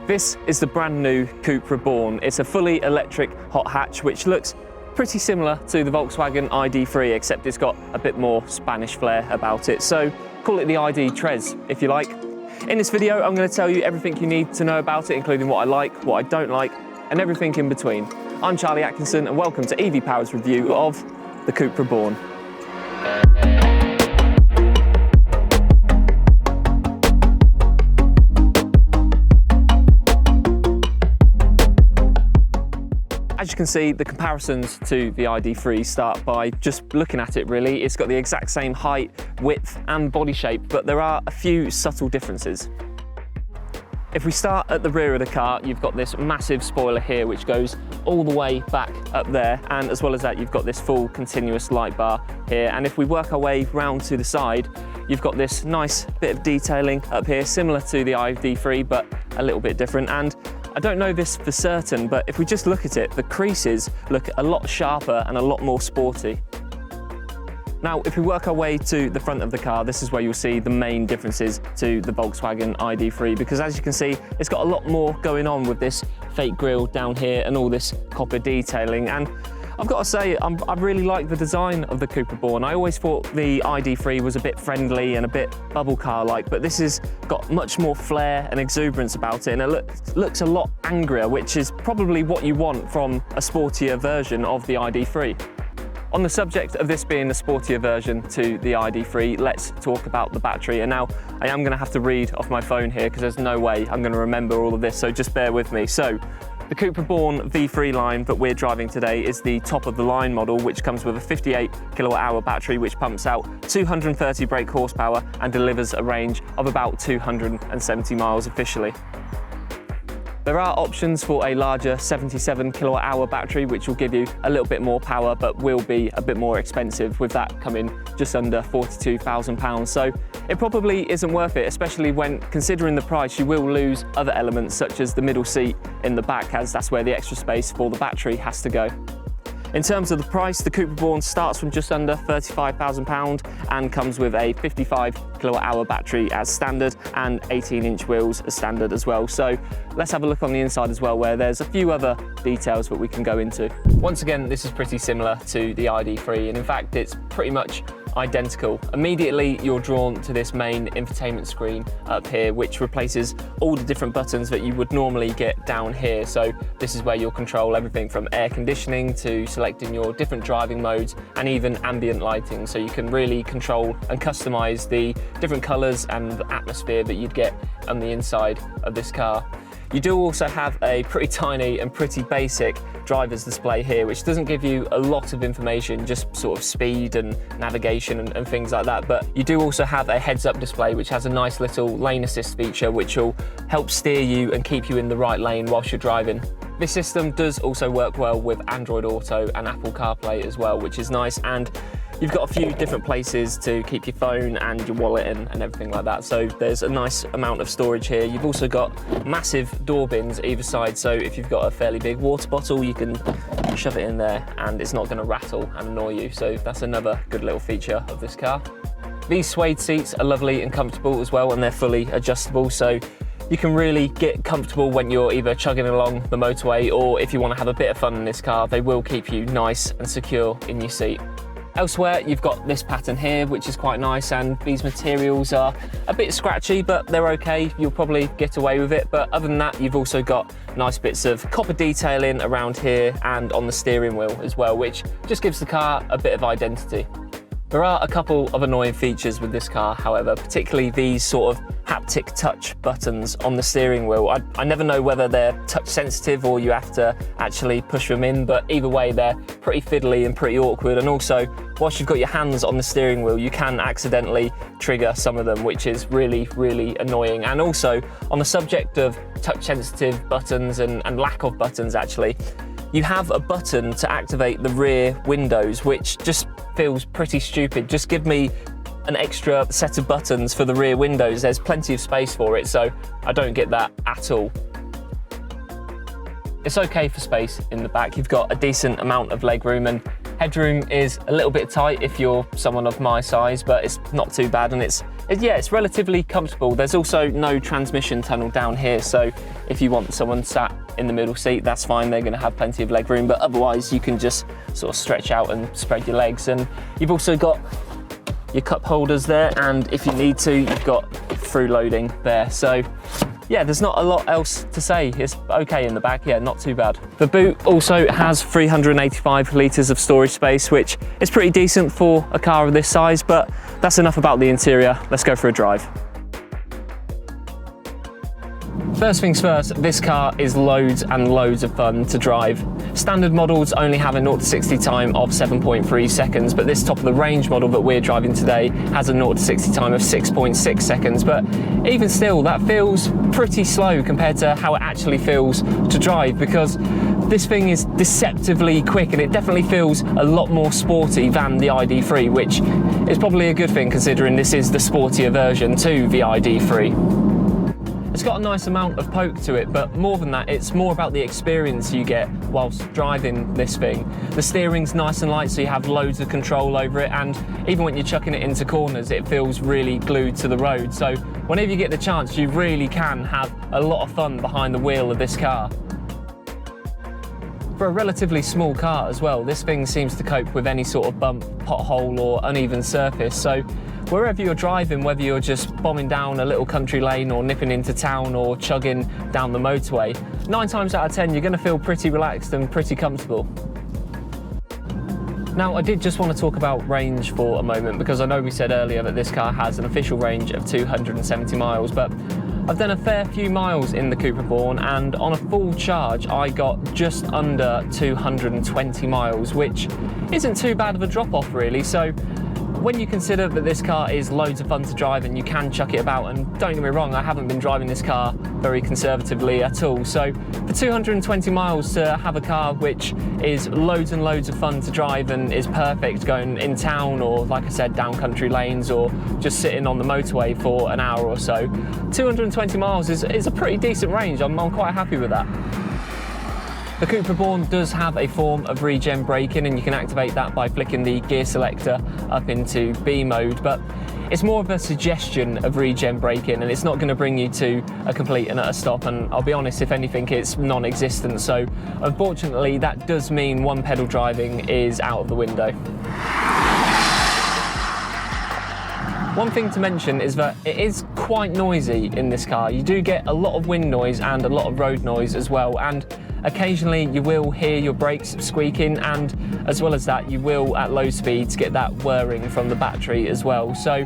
This is the brand new Cupra Born. It's a fully electric hot hatch which looks pretty similar to the Volkswagen ID.3, except it's got a bit more Spanish flair about it. So call it the ID.3 if you like. In this video, I'm going to tell you everything you need to know about it, including what I like, what I don't like, and everything in between. I'm Charlie Atkinson and welcome to EV Power's review of the Cupra Born. As you can see, the comparisons to the ID.3 start by just looking at it really. It's got the exact same height, width and body shape, but there are a few subtle differences. If we start at the rear of the car, you've got this massive spoiler here which goes all the way back up there, and as well as that you've got this full continuous light bar here. And if we work our way round to the side, you've got this nice bit of detailing up here, similar to the ID.3 but a little bit different. And I don't know this for certain, but if we just look at it, the creases look a lot sharper and a lot more sporty. Now, if we work our way to the front of the car, this is where you'll see the main differences to the Volkswagen ID.3, because as you can see, it's got a lot more going on with this fake grille down here and all this copper detailing. And I've got to say, I really like the design of the Cupra Born. I always thought the ID.3 was a bit friendly and a bit bubble car-like, but this has got much more flair and exuberance about it, and it looks a lot angrier, which is probably what you want from a sportier version of the ID.3. On the subject of this being a sportier version to the ID.3, let's talk about the battery. And now I am going to have to read off my phone here because there's no way I'm going to remember all of this, so just bear with me. So, the Cupra Born V3 line that we're driving today is the top of the line model, which comes with a 58 kilowatt-hour battery which pumps out 230 brake horsepower and delivers a range of about 270 miles officially. There are options for a larger 77 kilowatt-hour battery which will give you a little bit more power but will be a bit more expensive, with that coming just under £42,000. So it probably isn't worth it, especially when considering the price. You will lose other elements such as the middle seat in the back, as that's where the extra space for the battery has to go. In terms of the price, the Cupra Born starts from just under £35,000 and comes with a 55 kilowatt-hour battery as standard and 18-inch wheels as standard as well. So let's have a look on the inside as well, where there's a few other details that we can go into. Once again, this is pretty similar to the ID.3, and in fact it's pretty much identical. Immediately you're drawn to this main infotainment screen up here, which replaces all the different buttons that you would normally get down here. So this is where you'll control everything from air conditioning to selecting your different driving modes and even ambient lighting, so you can really control and customize the different colors and the atmosphere that you'd get on the inside of this car. You do also have a pretty tiny and pretty basic driver's display here, which doesn't give you a lot of information, just sort of speed and navigation and things like that. But you do also have a heads-up display, which has a nice little lane assist feature, which will help steer you and keep you in the right lane whilst you're driving. This system does also work well with Android Auto and Apple CarPlay as well, which is nice. And you've got a few different places to keep your phone and your wallet and everything like that. So there's a nice amount of storage here. You've also got massive door bins either side. So if you've got a fairly big water bottle, you can shove it in there and it's not going to rattle and annoy you. So that's another good little feature of this car. These suede seats are lovely and comfortable as well, and they're fully adjustable. So you can really get comfortable when you're either chugging along the motorway, or if you want to have a bit of fun in this car, they will keep you nice and secure in your seat. Elsewhere, you've got this pattern here, which is quite nice, and these materials are a bit scratchy, but they're okay. You'll probably get away with it. But other than that, you've also got nice bits of copper detailing around here and on the steering wheel as well, which just gives the car a bit of identity. There are a couple of annoying features with this car, however, particularly these sort of haptic touch buttons on the steering wheel. I never know whether they're touch sensitive or you have to actually push them in, but either way they're pretty fiddly and pretty awkward. And also, whilst you've got your hands on the steering wheel, you can accidentally trigger some of them, which is really, really annoying. And also, on the subject of touch sensitive buttons and lack of buttons actually, you have a button to activate the rear windows, which just feels pretty stupid. Just give me an extra set of buttons for the rear windows. There's plenty of space for it, so I don't get that at all. It's okay for space in the back. You've got a decent amount of legroom, and Headroom is a little bit tight if you're someone of my size, but it's not too bad, and it's relatively comfortable. There's also no transmission tunnel down here, so if you want someone sat in the middle seat, that's fine. They're going to have plenty of leg room, but otherwise you can just sort of stretch out and spread your legs. And you've also got your cup holders there, and if you need to, you've got through loading there. So yeah, there's not a lot else to say. It's okay in the back, yeah, not too bad. The boot also has 385 litres of storage space, which is pretty decent for a car of this size, but that's enough about the interior. Let's go for a drive. First things first, this car is loads and loads of fun to drive. Standard models only have a 0 to 60 time of 7.3 seconds, but this top of the range model that we're driving today has a 0 to 60 time of 6.6 seconds. But even still, that feels pretty slow compared to how it actually feels to drive, because this thing is deceptively quick, and it definitely feels a lot more sporty than the ID.3, which is probably a good thing considering this is the sportier version to the ID.3. It's got a nice amount of poke to it, but more than that, it's more about the experience you get whilst driving this thing. The steering's nice and light, so you have loads of control over it, and even when you're chucking it into corners, it feels really glued to the road. So whenever you get the chance, you really can have a lot of fun behind the wheel of this car. For a relatively small car as well, this thing seems to cope with any sort of bump, pothole or uneven surface. So wherever you're driving, whether you're just bombing down a little country lane or nipping into town or chugging down the motorway, 9 times out of 10 you're going to feel pretty relaxed and pretty comfortable. Now, I did just want to talk about range for a moment, because I know we said earlier that this car has an official range of 270 miles, but I've done a fair few miles in the Cupra Born, and on a full charge I got just under 220 miles, which isn't too bad of a drop off really. So when you consider that this car is loads of fun to drive and you can chuck it about, and don't get me wrong, I haven't been driving this car very conservatively at all, so for 220 miles to have a car which is loads and loads of fun to drive and is perfect going in town, or like I said, down country lanes, or just sitting on the motorway for an hour or so, 220 miles is a pretty decent range. I'm quite happy with that. The Cupra Born does have a form of regen braking, and you can activate that by flicking the gear selector up into B mode, but it's more of a suggestion of regen braking, and it's not going to bring you to a complete and utter stop, and I'll be honest, if anything, it's non-existent. So unfortunately that does mean one pedal driving is out of the window. One thing to mention is that it is quite noisy in this car. You do get a lot of wind noise and a lot of road noise as well, and occasionally you will hear your brakes squeaking, and as well as that, you will at low speeds get that whirring from the battery as well. So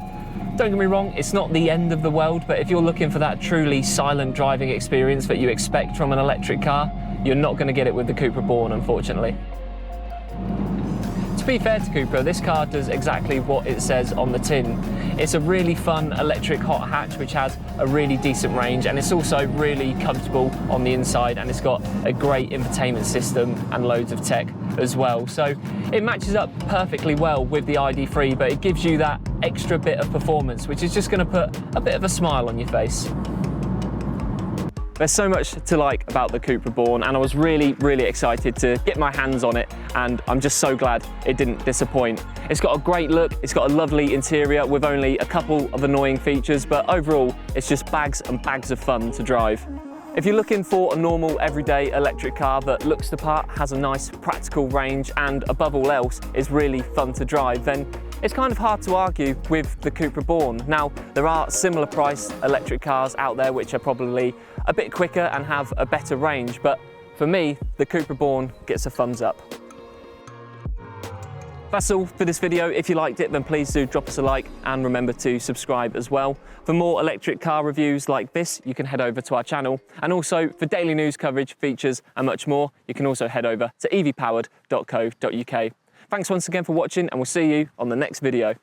don't get me wrong, it's not the end of the world, but if you're looking for that truly silent driving experience that you expect from an electric car, you're not going to get it with the Cupra Born, unfortunately. To be fair to Cupra, this car does exactly what it says on the tin. It's a really fun electric hot hatch which has a really decent range, and it's also really comfortable on the inside, and it's got a great infotainment system and loads of tech as well. So it matches up perfectly well with the ID.3, but it gives you that extra bit of performance which is just going to put a bit of a smile on your face. There's so much to like about the Cupra Born, and I was really excited to get my hands on it, and I'm just so glad it didn't disappoint. It's got a great look, it's got a lovely interior with only a couple of annoying features, but overall it's just bags and bags of fun to drive. If you're looking for a normal everyday electric car that looks the part, has a nice practical range, and above all else is really fun to drive, then it's kind of hard to argue with the Cupra Born. Now, there are similar priced electric cars out there which are probably a bit quicker and have a better range, but for me, the Cupra Born gets a thumbs up. That's all for this video. If you liked it, then please do drop us a like, and remember to subscribe as well. For more electric car reviews like this, you can head over to our channel, and also for daily news coverage, features and much more, you can also head over to evpowered.co.uk. Thanks once again for watching, and we'll see you on the next video.